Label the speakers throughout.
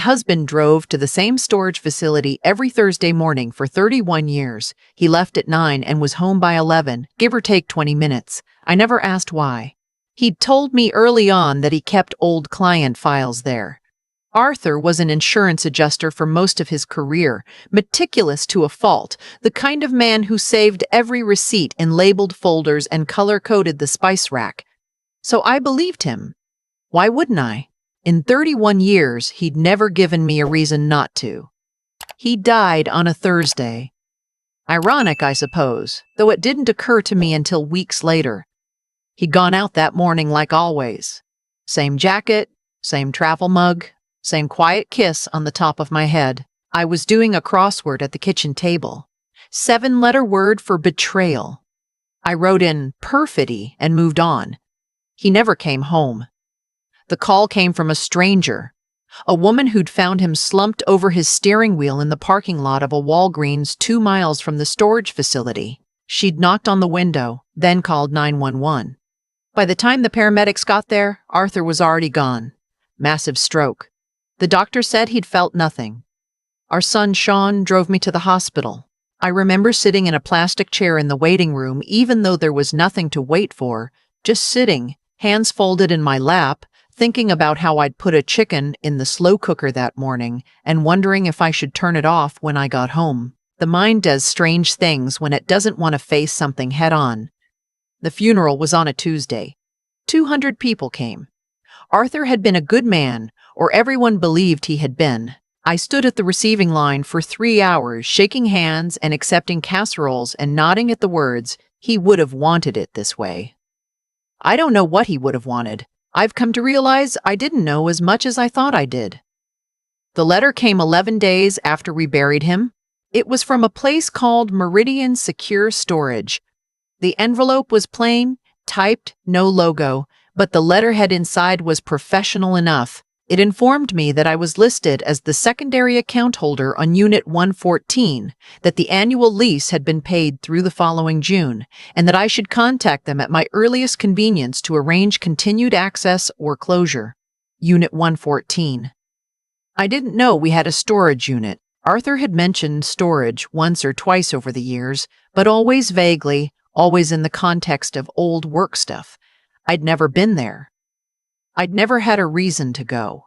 Speaker 1: Husband drove to the same storage facility every Thursday morning for 31 years. He left at 9 and was home by 11, give or take 20 minutes. I never asked why. He'd told me early on that he kept old client files there. Arthur was an insurance adjuster for most of his career, meticulous to a fault, the kind of man who saved every receipt in labeled folders and color-coded the spice rack. So I believed him. Why wouldn't I? In 31 years, he'd never given me a reason not to. He died on a Thursday. Ironic, I suppose, though it didn't occur to me until weeks later. He'd gone out that morning like always. Same jacket, same travel mug, same quiet kiss on the top of my head. I was doing a crossword at the kitchen table. 7-letter word for betrayal. I wrote in perfidy and moved on. He never came home. The call came from a stranger, a woman who'd found him slumped over his steering wheel in the parking lot of a Walgreens 2 miles from the storage facility. She'd knocked on the window, then called 911. By the time the paramedics got there, Arthur was already gone. Massive stroke. The doctor said he'd felt nothing. Our son Sean drove me to the hospital. I remember sitting in a plastic chair in the waiting room even though there was nothing to wait for, just sitting, hands folded in my lap, thinking about how I'd put a chicken in the slow cooker that morning and wondering if I should turn it off when I got home. The mind does strange things when it doesn't want to face something head-on. The funeral was on a Tuesday. 200 people came. Arthur had been a good man, or everyone believed he had been. I stood at the receiving line for 3 hours, shaking hands and accepting casseroles and nodding at the words, "He would have wanted it this way." I don't know what he would have wanted. I've come to realize I didn't know as much as I thought I did. The letter came 11 days after we buried him. It was from a place called Meridian Secure Storage. The envelope was plain, typed, no logo, but the letterhead inside was professional enough. It informed me that I was listed as the secondary account holder on Unit 114, that the annual lease had been paid through the following June, and that I should contact them at my earliest convenience to arrange continued access or closure. Unit 114. I didn't know we had a storage unit. Arthur had mentioned storage once or twice over the years, but always vaguely, always in the context of old work stuff. I'd never been there. I'd never had a reason to go.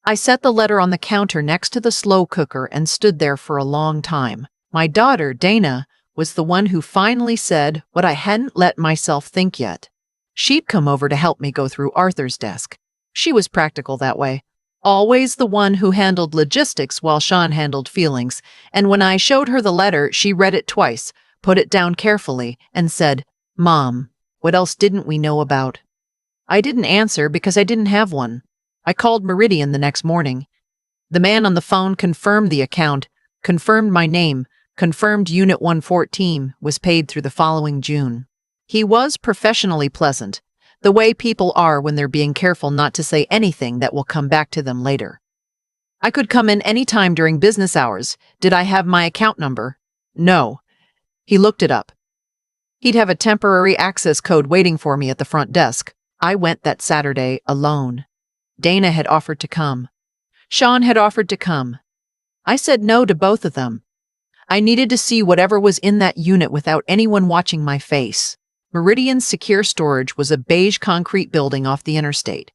Speaker 1: I set the letter on the counter next to the slow cooker and stood there for a long time. My daughter, Dana, was the one who finally said what I hadn't let myself think yet. She'd come over to help me go through Arthur's desk. She was practical that way. Always the one who handled logistics while Sean handled feelings, and when I showed her the letter, she read it twice, put it down carefully, and said, "Mom, what else didn't we know about?" I didn't answer because I didn't have one. I called Meridian the next morning. The man on the phone confirmed the account, confirmed my name, confirmed Unit 114 was paid through the following June. He was professionally pleasant, the way people are when they're being careful not to say anything that will come back to them later. I could come in any time during business hours. Did I have my account number? No. He looked it up. He'd have a temporary access code waiting for me at the front desk. I went that Saturday alone. Dana had offered to come. Sean had offered to come. I said no to both of them. I needed to see whatever was in that unit without anyone watching my face. Meridian Secure Storage was a beige concrete building off the interstate.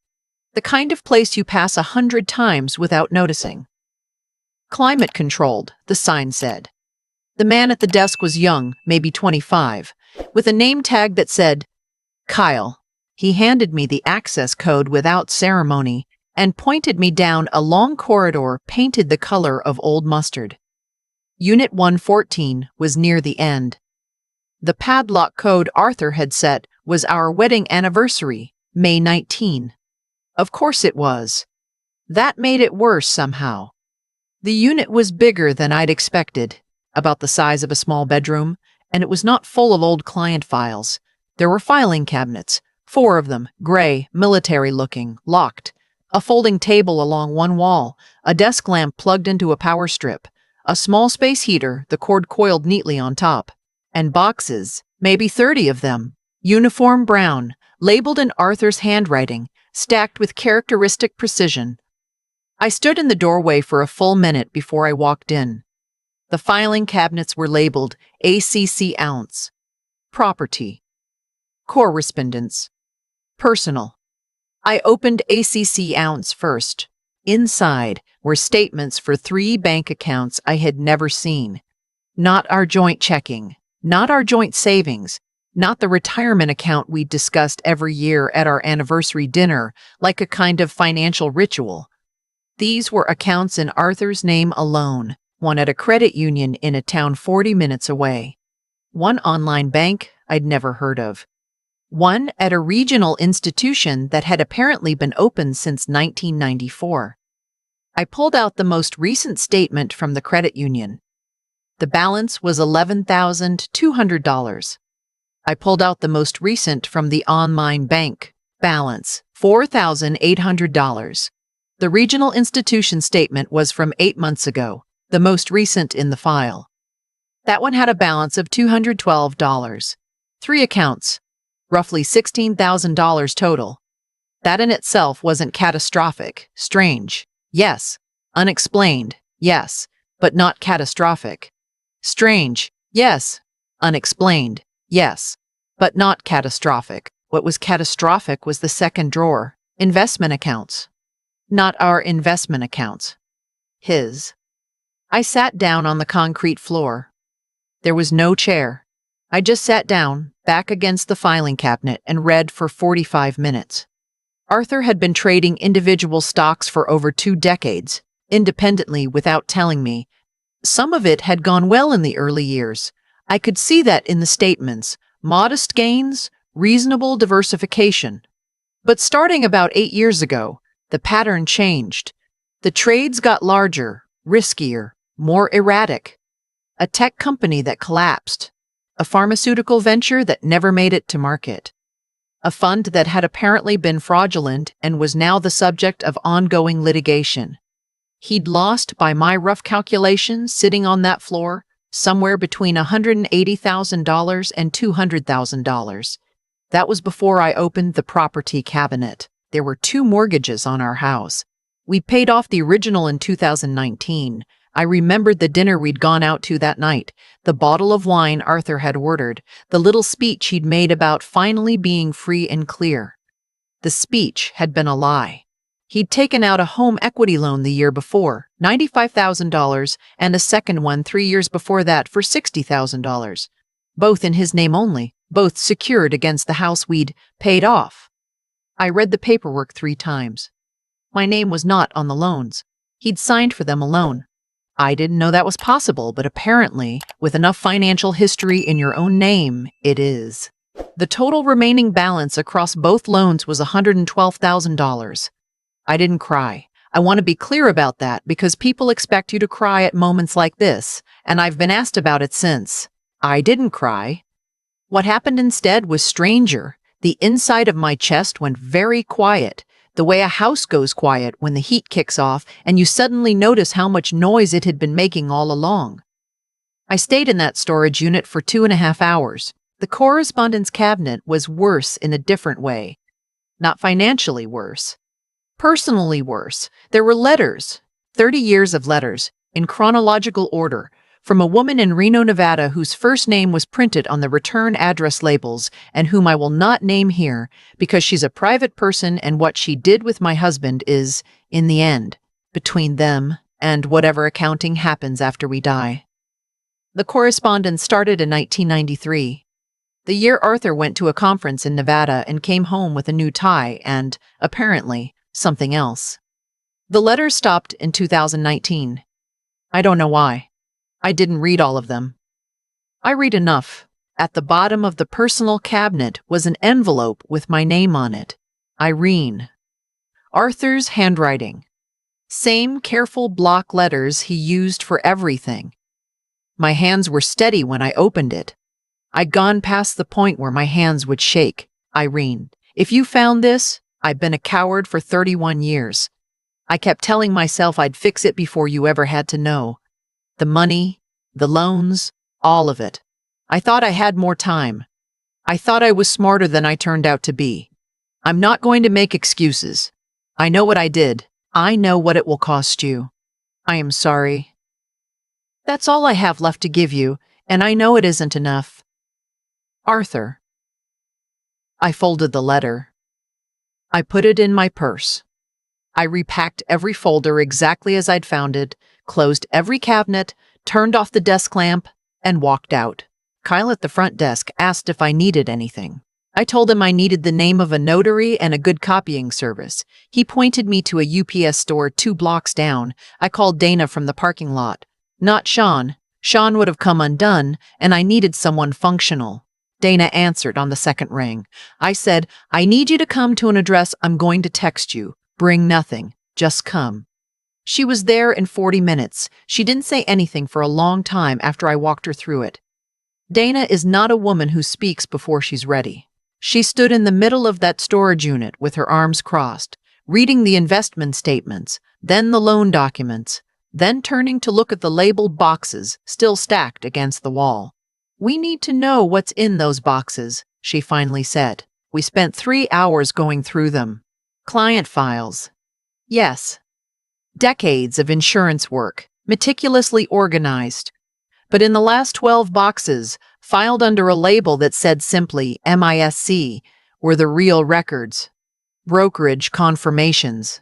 Speaker 1: The kind of place you pass 100 times without noticing. Climate controlled, the sign said. The man at the desk was young, maybe 25, with a name tag that said, Kyle. He handed me the access code without ceremony and pointed me down a long corridor painted the color of old mustard. Unit 114 was near the end. The padlock code Arthur had set was our wedding anniversary, May 19. Of course it was. That made it worse somehow. The unit was bigger than I'd expected, about the size of a small bedroom, and it was not full of old client files. There were filing cabinets, 4 of them, gray, military-looking, locked, a folding table along one wall, a desk lamp plugged into a power strip, a small space heater, the cord coiled neatly on top, and boxes, maybe 30 of them, uniform brown, labeled in Arthur's handwriting, stacked with characteristic precision. I stood in the doorway for a full minute before I walked in. The filing cabinets were labeled ACC ounce, property, correspondence, personal. I opened ACC ounce first. Inside were statements for 3 bank accounts I had never seen. Not our joint checking, not our joint savings, not the retirement account we discussed every year at our anniversary dinner like a kind of financial ritual. These were accounts in Arthur's name alone, one at a credit union in a town 40 minutes away, one online bank I'd never heard of, one at a regional institution that had apparently been open since 1994. I pulled out the most recent statement from the credit union. The balance was $11,200. I pulled out the most recent from the online bank. Balance, $4,800. The regional institution statement was from 8 months ago, the most recent in the file. That one had a balance of $212. 3 accounts, roughly $16,000 total. That in itself wasn't catastrophic, strange, yes. Unexplained, yes, but not catastrophic. Strange, yes. Unexplained, yes, but not catastrophic. What was catastrophic was the second drawer, investment accounts. Not our investment accounts. His. I sat down on the concrete floor. There was no chair. I just sat down, back against the filing cabinet, and read for 45 minutes. Arthur had been trading individual stocks for over 2 decades, independently without telling me. Some of it had gone well in the early years. I could see that in the statements. Modest gains, reasonable diversification. But starting about 8 years ago, the pattern changed. The trades got larger, riskier, more erratic. A tech company that collapsed. A pharmaceutical venture that never made it to market. A fund that had apparently been fraudulent and was now the subject of ongoing litigation. He'd lost, by my rough calculations, sitting on that floor, somewhere between $180,000 and $200,000. That was before I opened the property cabinet. There were 2 mortgages on our house. We paid off the original in 2019. I remembered the dinner we'd gone out to that night, the bottle of wine Arthur had ordered, the little speech he'd made about finally being free and clear. The speech had been a lie. He'd taken out a home equity loan the year before, $95,000, and a second one 3 years before that for $60,000. Both in his name only, both secured against the house we'd paid off. I read the paperwork 3 times. My name was not on the loans. He'd signed for them alone. I didn't know that was possible, but apparently, with enough financial history in your own name, it is. The total remaining balance across both loans was $112,000. I didn't cry. I want to be clear about that because people expect you to cry at moments like this, and I've been asked about it since. I didn't cry. What happened instead was stranger. The inside of my chest went very quiet, the way a house goes quiet when the heat kicks off and you suddenly notice how much noise it had been making all along. I stayed in that storage unit for 2.5 hours. The correspondence cabinet was worse in a different way. Not financially worse. Personally worse. There were letters, 30 years of letters, in chronological order, from a woman in Reno, Nevada whose first name was printed on the return address labels and whom I will not name here because she's a private person and what she did with my husband is, in the end, between them and whatever accounting happens after we die. The correspondence started in 1993. The year Arthur went to a conference in Nevada and came home with a new tie and, apparently, something else. The letters stopped in 2019. I don't know why. I didn't read all of them. I read enough. At the bottom of the personal cabinet was an envelope with my name on it. Irene. Arthur's handwriting. Same careful block letters he used for everything. My hands were steady when I opened it. I'd gone past the point where my hands would shake. Irene, if you found this, I've been a coward for 31 years. I kept telling myself I'd fix it before you ever had to know. The money, the loans, all of it. I thought I had more time. I thought I was smarter than I turned out to be. I'm not going to make excuses. I know what I did. I know what it will cost you. I am sorry. That's all I have left to give you, and I know it isn't enough. Arthur. I folded the letter. I put it in my purse. I repacked every folder exactly as I'd found it, closed every cabinet, turned off the desk lamp, and walked out. Kyle at the front desk asked if I needed anything. I told him I needed the name of a notary and a good copying service. He pointed me to a UPS store 2 blocks down. I called Dana from the parking lot. Not Sean. Sean would have come undone, and I needed someone functional. Dana answered on the second ring. I said, I need you to come to an address I'm going to text you. Bring nothing. Just come. She was there in 40 minutes. She didn't say anything for a long time after I walked her through it. Dana is not a woman who speaks before she's ready. She stood in the middle of that storage unit with her arms crossed, reading the investment statements, then the loan documents, then turning to look at the labeled boxes still stacked against the wall. We need to know what's in those boxes, she finally said. We spent 3 hours going through them. Client files. Yes. Decades of insurance work, meticulously organized. But in the last 12 boxes, filed under a label that said simply MISC, were the real records. Brokerage confirmations.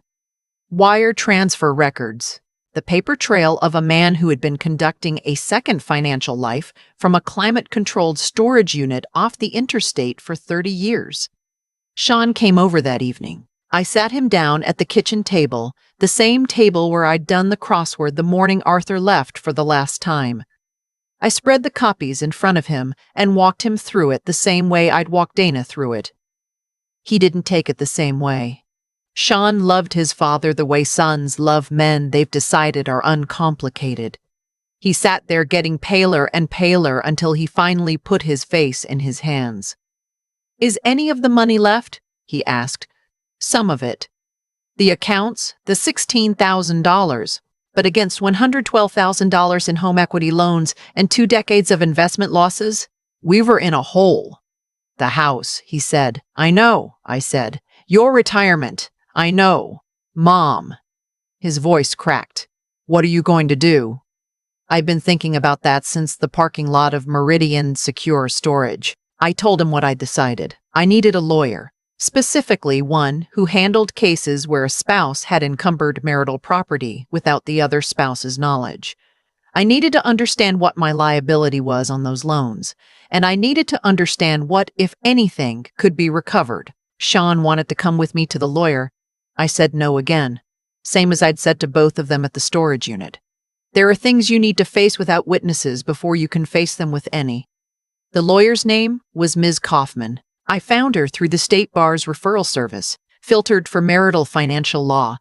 Speaker 1: Wire transfer records. The paper trail of a man who had been conducting a second financial life from a climate-controlled storage unit off the interstate for 30 years. Sean came over that evening. I sat him down at the kitchen table, the same table where I'd done the crossword the morning Arthur left for the last time. I spread the copies in front of him and walked him through it the same way I'd walked Dana through it. He didn't take it the same way. Sean loved his father the way sons love men they've decided are uncomplicated. He sat there getting paler and paler until he finally put his face in his hands. Is any of the money left? He asked. Some of it. The accounts, the $16,000. But against $112,000 in home equity loans and 2 decades of investment losses, we were in a hole. The house, he said. I know, I said. Your retirement. I know. Mom. His voice cracked. What are you going to do? I've been thinking about that since the parking lot of Meridian Secure Storage. I told him what I decided. I needed a lawyer. Specifically one who handled cases where a spouse had encumbered marital property without the other spouse's knowledge. I needed to understand what my liability was on those loans, and I needed to understand what, if anything, could be recovered. Sean wanted to come with me to the lawyer. I said no again, same as I'd said to both of them at the storage unit. There are things you need to face without witnesses before you can face them with any. The lawyer's name was Ms. Kaufman. I found her through the State Bar's referral service, filtered for marital financial law.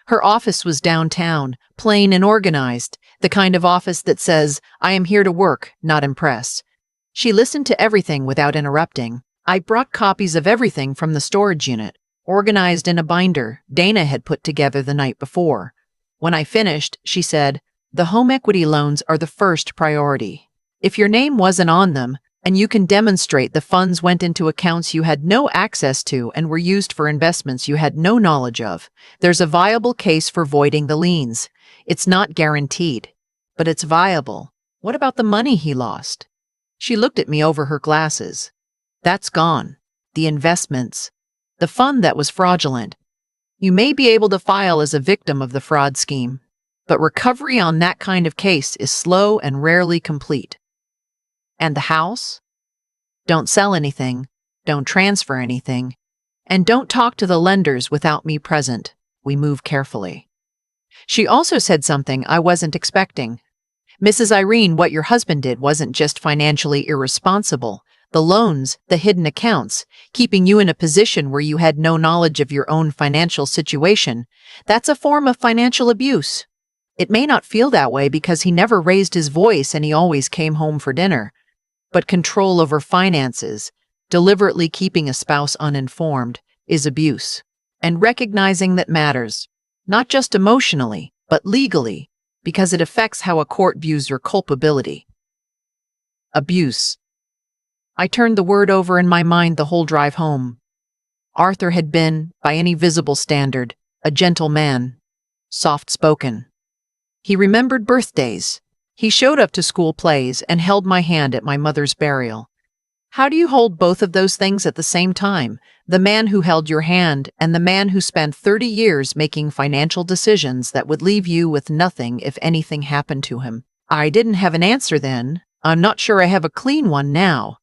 Speaker 1: Her office was downtown, plain and organized, the kind of office that says, I am here to work, not impress. She listened to everything without interrupting. I brought copies of everything from the storage unit, organized in a binder Dana had put together the night before. When I finished, she said, the home equity loans are the first priority. If your name wasn't on them, and you can demonstrate the funds went into accounts you had no access to and were used for investments you had no knowledge of, there's a viable case for voiding the liens. It's not guaranteed, but it's viable. What about the money he lost? She looked at me over her glasses. That's gone. The investments. The fund that was fraudulent. You may be able to file as a victim of the fraud scheme, but recovery on that kind of case is slow and rarely complete. And the house? Don't sell anything, don't transfer anything, and don't talk to the lenders without me present. We move carefully. She also said something I wasn't expecting. Mrs. Irene, what your husband did wasn't just financially irresponsible. The loans, the hidden accounts, keeping you in a position where you had no knowledge of your own financial situation, that's a form of financial abuse. It may not feel that way because he never raised his voice and he always came home for dinner. But control over finances, deliberately keeping a spouse uninformed, is abuse. And recognizing that matters, not just emotionally, but legally, because it affects how a court views your culpability. Abuse. I turned the word over in my mind the whole drive home. Arthur had been, by any visible standard, a gentle man. soft-spoken. He remembered birthdays. He showed up to school plays and held my hand at my mother's burial. How do you hold both of those things at the same time? The man who held your hand and the man who spent 30 years making financial decisions that would leave you with nothing if anything happened to him. I didn't have an answer then. I'm not sure I have a clean one now.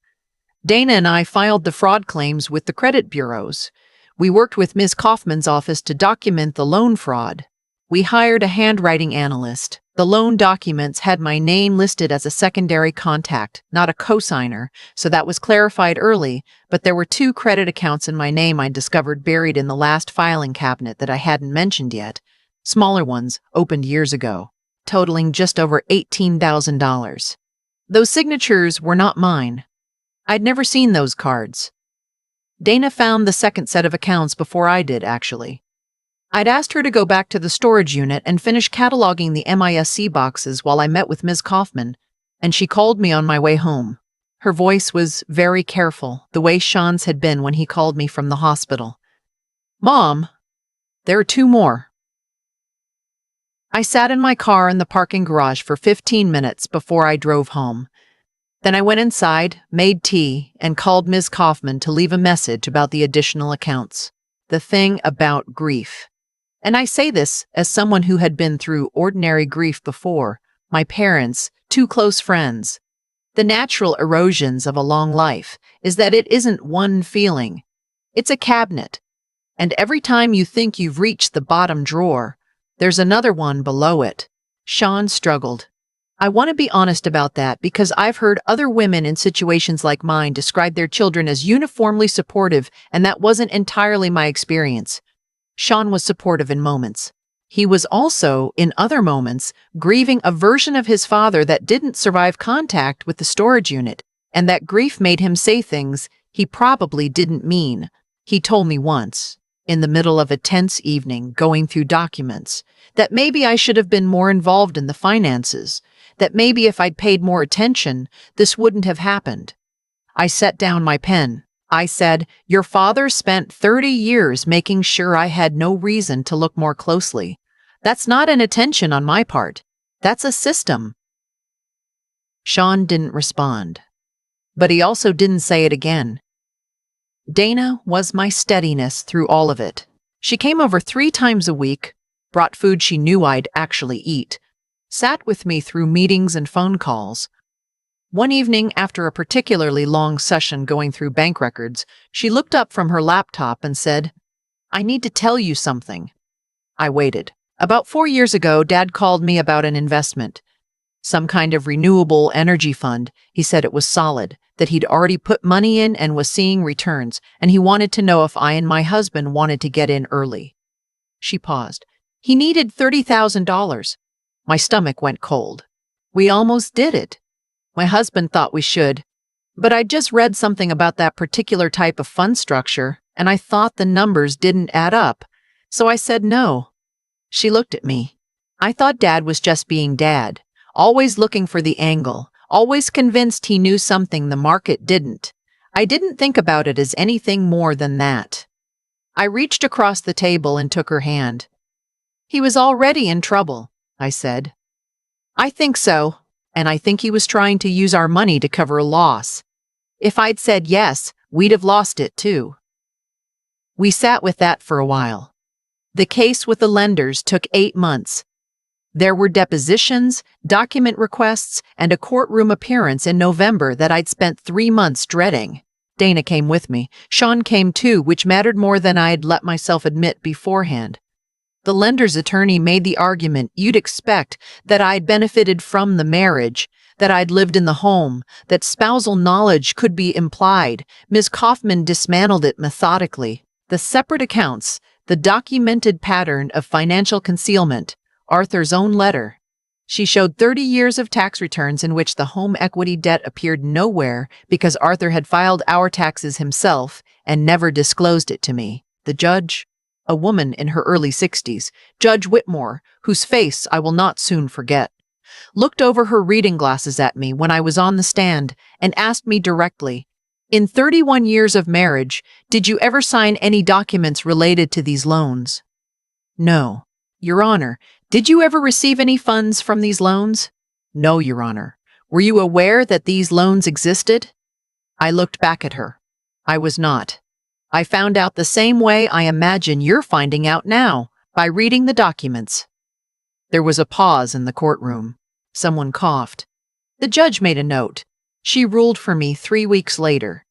Speaker 1: Dana and I filed the fraud claims with the credit bureaus. We worked with Ms. Kaufman's office to document the loan fraud. We hired a handwriting analyst. The loan documents had my name listed as a secondary contact, not a cosigner, so that was clarified early, but there were 2 credit accounts in my name I discovered buried in the last filing cabinet that I hadn't mentioned yet. Smaller ones, opened years ago, totaling just over $18,000. Those signatures were not mine. I'd never seen those cards. Dana found the second set of accounts before I did, actually. I'd asked her to go back to the storage unit and finish cataloging the MISC boxes while I met with Ms. Kaufman, and she called me on my way home. Her voice was very careful, the way Sean's had been when he called me from the hospital. "Mom, there are 2 more." I sat in my car in the parking garage for 15 minutes before I drove home. Then I went inside, made tea, and called Ms. Kaufman to leave a message about the additional accounts. The thing about grief. And I say this as someone who had been through ordinary grief before, my parents, 2 close friends. The natural erosions of a long life is that it isn't one feeling. It's a cabinet. And every time you think you've reached the bottom drawer, there's another one below it. Sean struggled. I want to be honest about that because I've heard other women in situations like mine describe their children as uniformly supportive, and that wasn't entirely my experience. Sean was supportive in moments. He was also, in other moments, grieving a version of his father that didn't survive contact with the storage unit, and that grief made him say things he probably didn't mean. He told me once, in the middle of a tense evening going through documents, that maybe I should have been more involved in the finances, that maybe if I'd paid more attention, this wouldn't have happened. I set down my pen. I said, "Your father spent 30 years making sure I had no reason to look more closely. That's not an attention on my part. That's a system." Sean didn't respond. But he also didn't say it again. Dana was my steadiness through all of it. She came over 3 times a week, brought food she knew I'd actually eat, sat with me through meetings and phone calls. One evening, after a particularly long session going through bank records, she looked up from her laptop and said, "I need to tell you something." I waited. About 4 years ago, Dad called me about an investment. Some kind of renewable energy fund. He said it was solid, that he'd already put money in and was seeing returns, and he wanted to know if I and my husband wanted to get in early. She paused. He needed $30,000. My stomach went cold. We almost did it. My husband thought we should. But I'd just read something about that particular type of fund structure, and I thought the numbers didn't add up. So I said no. She looked at me. I thought Dad was just being Dad, always looking for the angle, always convinced he knew something the market didn't. I didn't think about it as anything more than that. I reached across the table and took her hand. He was already in trouble, I said. I think so, and I think he was trying to use our money to cover a loss. If I'd said yes, we'd have lost it too. We sat with that for a while. The case with the lenders took 8 months. There were depositions, document requests, and a courtroom appearance in November that I'd spent 3 months dreading. Dana came with me. Sean came too, which mattered more than I'd let myself admit beforehand. The lender's attorney made the argument you'd expect, that I'd benefited from the marriage, that I'd lived in the home, that spousal knowledge could be implied. Ms. Kaufman dismantled it methodically. The separate accounts, the documented pattern of financial concealment, Arthur's own letter. She showed 30 years of tax returns in which the home equity debt appeared nowhere because Arthur had filed our taxes himself and never disclosed it to me. The judge, a woman in her early 60s, Judge Whitmore, whose face I will not soon forget, looked over her reading glasses at me when I was on the stand and asked me directly, "In 31 years of marriage, did you ever sign any documents related to these loans?" "No." Your Honor, did you ever receive any funds from these loans? No, Your Honor. Were you aware that these loans existed? I looked back at her. I was not. I found out the same way I imagine you're finding out now, by reading the documents. There was a pause in the courtroom. Someone coughed. The judge made a note. She ruled for me 3 weeks later.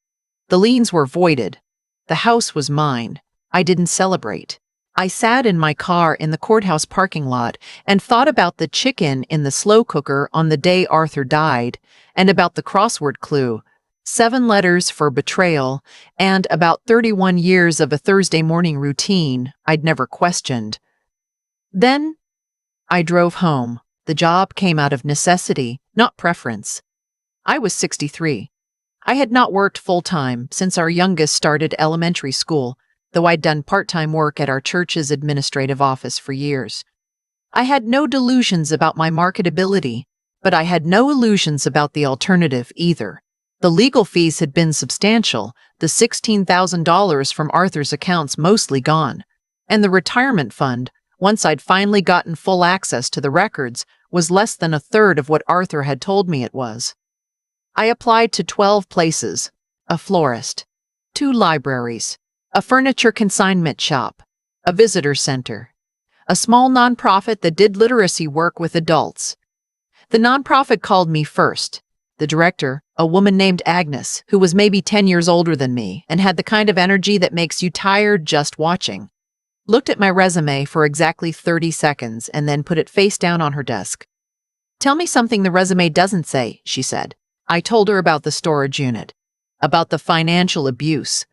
Speaker 1: The liens were voided. The house was mine. I didn't celebrate. I sat in my car in the courthouse parking lot and thought about the chicken in the slow cooker on the day Arthur died, and about the crossword clue, 7 letters for betrayal, and about 31 years of a Thursday morning routine I'd never questioned. Then I drove home. The job came out of necessity, not preference. I was 63. I had not worked full-time since our youngest started elementary school, though I'd done part-time work at our church's administrative office for years. I had no delusions about my marketability, but I had no illusions about the alternative either. The legal fees had been substantial, the $16,000 from Arthur's accounts mostly gone, and the retirement fund, once I'd finally gotten full access to the records, was less than a third of what Arthur had told me it was. I applied to 12 places: a florist, 2 libraries, a furniture consignment shop, a visitor center, a small nonprofit that did literacy work with adults. The nonprofit called me first. The director, a woman named Agnes, who was maybe 10 years older than me and had the kind of energy that makes you tired just watching, looked at my resume for exactly 30 seconds and then put it face down on her desk. "Tell me something the resume doesn't say," she said. I told her about the storage unit, about the financial abuse,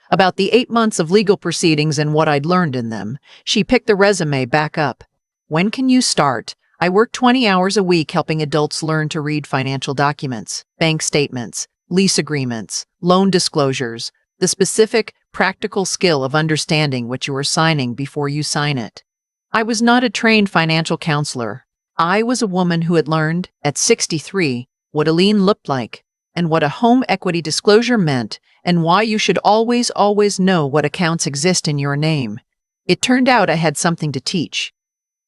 Speaker 1: about the 8 months of legal proceedings and what I'd learned in them. She picked the resume back up. "When can you start?" I work 20 hours a week helping adults learn to read financial documents, bank statements, lease agreements, loan disclosures, the specific, practical skill of understanding what you are signing before you sign it. I was not a trained financial counselor. I was a woman who had learned, at 63, what a lien looked like, and what a home equity disclosure meant, and why you should always know what accounts exist in your name. It turned out I had something to teach.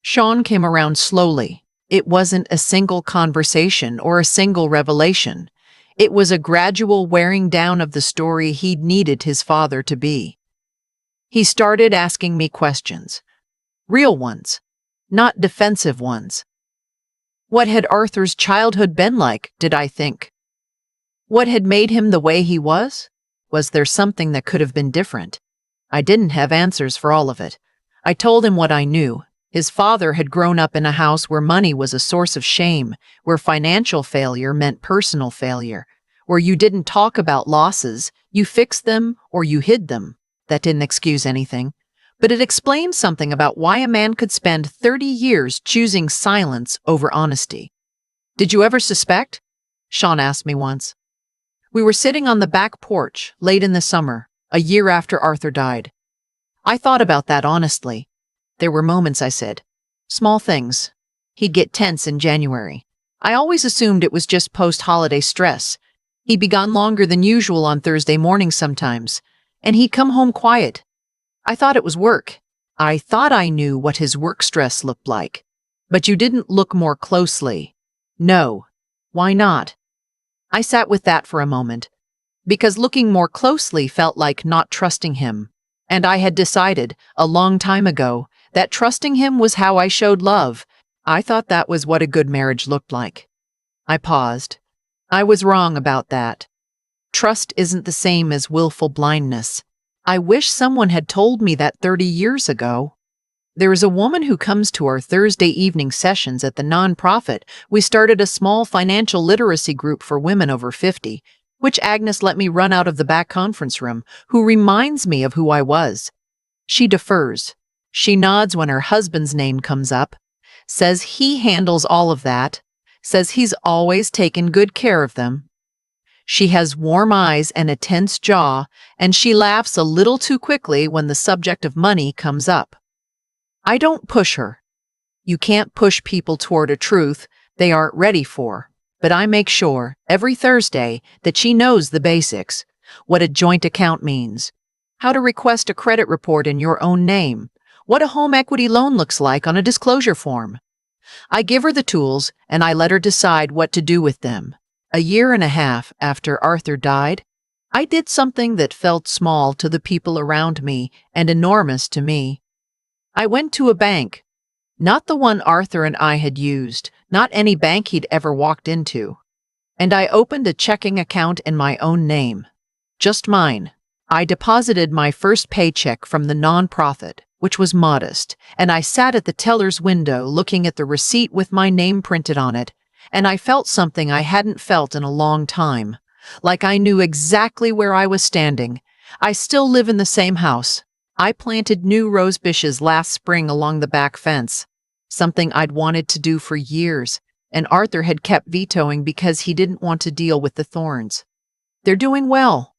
Speaker 1: Sean came around slowly. It wasn't a single conversation or a single revelation. It was a gradual wearing down of the story he'd needed his father to be. He started asking me questions. Real ones, not defensive ones. What had Arthur's childhood been like, did I think? What had made him the way he was? Was there something that could have been different? I didn't have answers for all of it. I told him what I knew. His father had grown up in a house where money was a source of shame, where financial failure meant personal failure, where you didn't talk about losses, you fixed them or you hid them. That didn't excuse anything, but it explained something about why a man could spend 30 years choosing silence over honesty. "Did you ever suspect?" Sean asked me once. We were sitting on the back porch late in the summer, a year after Arthur died. I thought about that honestly. There were moments, I said. Small things. He'd get tense in January. I always assumed it was just post-holiday stress. He'd be gone longer than usual on Thursday mornings sometimes, and he'd come home quiet. I thought it was work. I thought I knew what his work stress looked like. But you didn't look more closely. No. Why not? I sat with that for a moment, because looking more closely felt like not trusting him. And I had decided, a long time ago, that trusting him was how I showed love. I thought that was what a good marriage looked like. I paused. I was wrong about that. Trust isn't the same as willful blindness. I wish someone had told me that 30 years ago. There is a woman who comes to our Thursday evening sessions at the nonprofit. We started a small financial literacy group for women over 50, which Agnes let me run out of the back conference room, who reminds me of who I was. She defers. She nods when her husband's name comes up, says he handles all of that, says he's always taken good care of them. She has warm eyes and a tense jaw, and she laughs a little too quickly when the subject of money comes up. I don't push her. You can't push people toward a truth they aren't ready for, but I make sure, every Thursday, that she knows the basics, what a joint account means, how to request a credit report in your own name, what a home equity loan looks like on a disclosure form. I give her the tools and I let her decide what to do with them. A year and a half after Arthur died, I did something that felt small to the people around me and enormous to me. I went to a bank, not the one Arthur and I had used, not any bank he'd ever walked into, and I opened a checking account in my own name. Just mine. I deposited my first paycheck from the nonprofit, which was modest, and I sat at the teller's window looking at the receipt with my name printed on it, and I felt something I hadn't felt in a long time, like I knew exactly where I was standing. I still live in the same house. I planted new rose bushes last spring along the back fence, something I'd wanted to do for years, and Arthur had kept vetoing because he didn't want to deal with the thorns. They're doing well.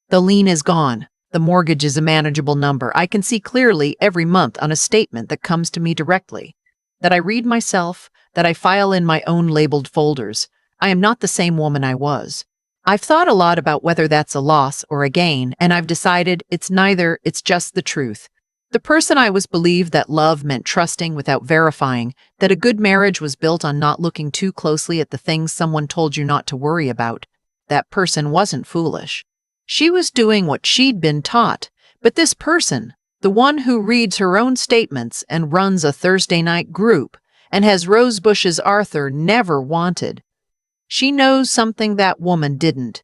Speaker 1: The lien is gone. The mortgage is a manageable number. I can see clearly every month on a statement that comes to me directly, that I read myself, that I file in my own labeled folders. I am not the same woman I was. I've thought a lot about whether that's a loss or a gain, and I've decided it's neither, it's just the truth. The person I was believed that love meant trusting without verifying, that a good marriage was built on not looking too closely at the things someone told you not to worry about. That person wasn't foolish. She was doing what she'd been taught, but this person, the one who reads her own statements and runs a Thursday night group and has rose bushes Arthur never wanted, she knows something that woman didn't.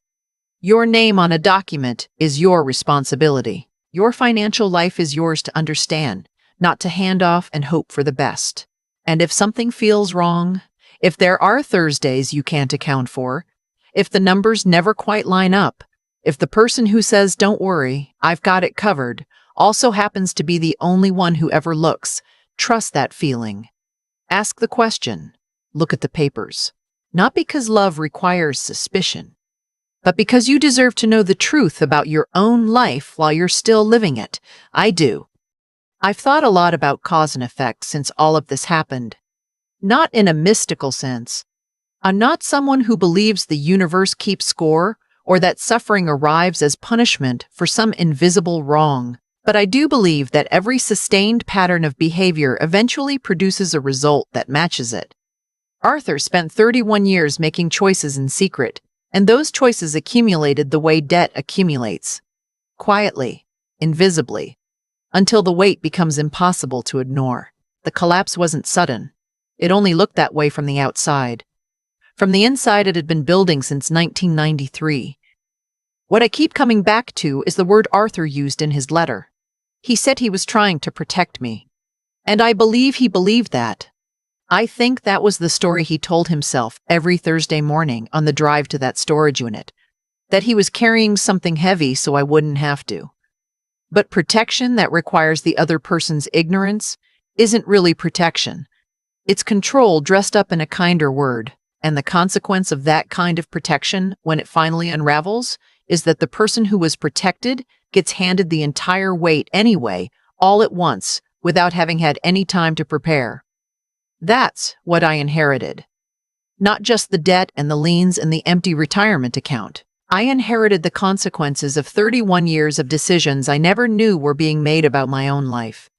Speaker 1: Your name on a document is your responsibility. Your financial life is yours to understand, not to hand off and hope for the best. And if something feels wrong, if there are Thursdays you can't account for, if the numbers never quite line up, if the person who says, "Don't worry, I've got it covered," also happens to be the only one who ever looks, trust that feeling. Ask the question. Look at the papers. Not because love requires suspicion, but because you deserve to know the truth about your own life while you're still living it. I do. I've thought a lot about cause and effect since all of this happened. Not in a mystical sense. I'm not someone who believes the universe keeps score or that suffering arrives as punishment for some invisible wrong. But I do believe that every sustained pattern of behavior eventually produces a result that matches it. Arthur spent 31 years making choices in secret, and those choices accumulated the way debt accumulates. Quietly, invisibly, until the weight becomes impossible to ignore. The collapse wasn't sudden. It only looked that way from the outside. From the inside, it had been building since 1993. What I keep coming back to is the word Arthur used in his letter. He said he was trying to protect me. And I believe he believed that. I think that was the story he told himself every Thursday morning on the drive to that storage unit. That he was carrying something heavy so I wouldn't have to. But protection that requires the other person's ignorance isn't really protection. It's control dressed up in a kinder word. And the consequence of that kind of protection, when it finally unravels, is that the person who was protected gets handed the entire weight anyway, all at once, without having had any time to prepare. That's what I inherited. Not just the debt and the liens and the empty retirement account. I inherited the consequences of 31 years of decisions I never knew were being made about my own life.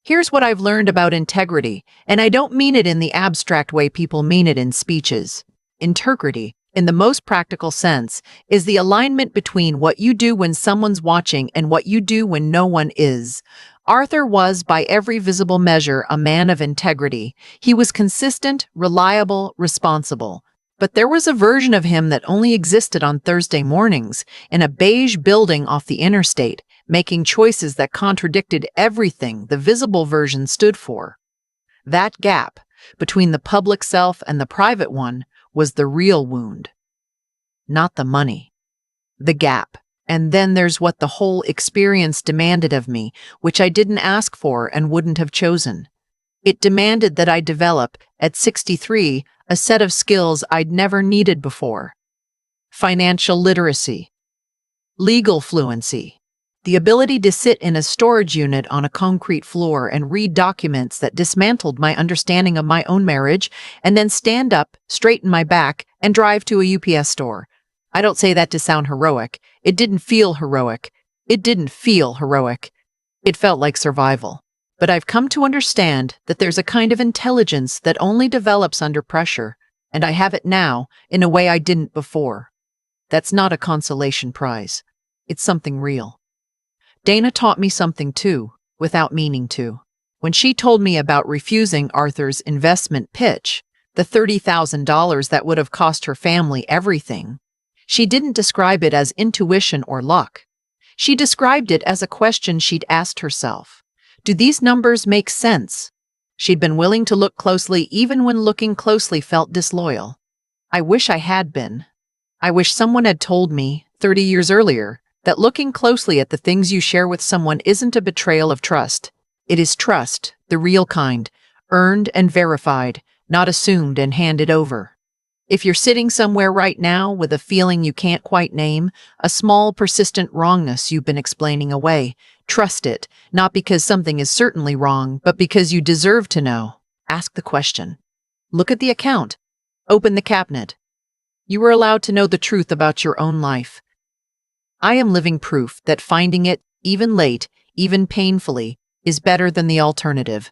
Speaker 1: Here's what I've learned about integrity, and I don't mean it in the abstract way people mean it in speeches. Integrity, in the most practical sense, is the alignment between what you do when someone's watching and what you do when no one is. Arthur was, by every visible measure, a man of integrity. He was consistent, reliable, responsible. But there was a version of him that only existed on Thursday mornings, in a beige building off the interstate, making choices that contradicted everything the visible version stood for. That gap, between the public self and the private one, was the real wound. Not the money. The gap. And then there's what the whole experience demanded of me, which I didn't ask for and wouldn't have chosen. It demanded that I develop, at 63, a set of skills I'd never needed before. Financial literacy. Legal fluency. The ability to sit in a storage unit on a concrete floor and read documents that dismantled my understanding of my own marriage, and then stand up, straighten my back, and drive to a UPS store. I don't say that to sound heroic. It didn't feel heroic. It didn't feel heroic. It felt like survival. But I've come to understand that there's a kind of intelligence that only develops under pressure, and I have it now in a way I didn't before. That's not a consolation prize. It's something real. Dana taught me something too, without meaning to. When she told me about refusing Arthur's investment pitch, the $30,000 that would have cost her family everything, she didn't describe it as intuition or luck. She described it as a question she'd asked herself. Do these numbers make sense? She'd been willing to look closely even when looking closely felt disloyal. I wish I had been. I wish someone had told me, 30 years earlier, that looking closely at the things you share with someone isn't a betrayal of trust. It is trust, the real kind, earned and verified, not assumed and handed over. If you're sitting somewhere right now with a feeling you can't quite name, a small, persistent wrongness you've been explaining away, trust it, not because something is certainly wrong, but because you deserve to know. Ask the question. Look at the account. Open the cabinet. You were allowed to know the truth about your own life. I am living proof that finding it, even late, even painfully, is better than the alternative.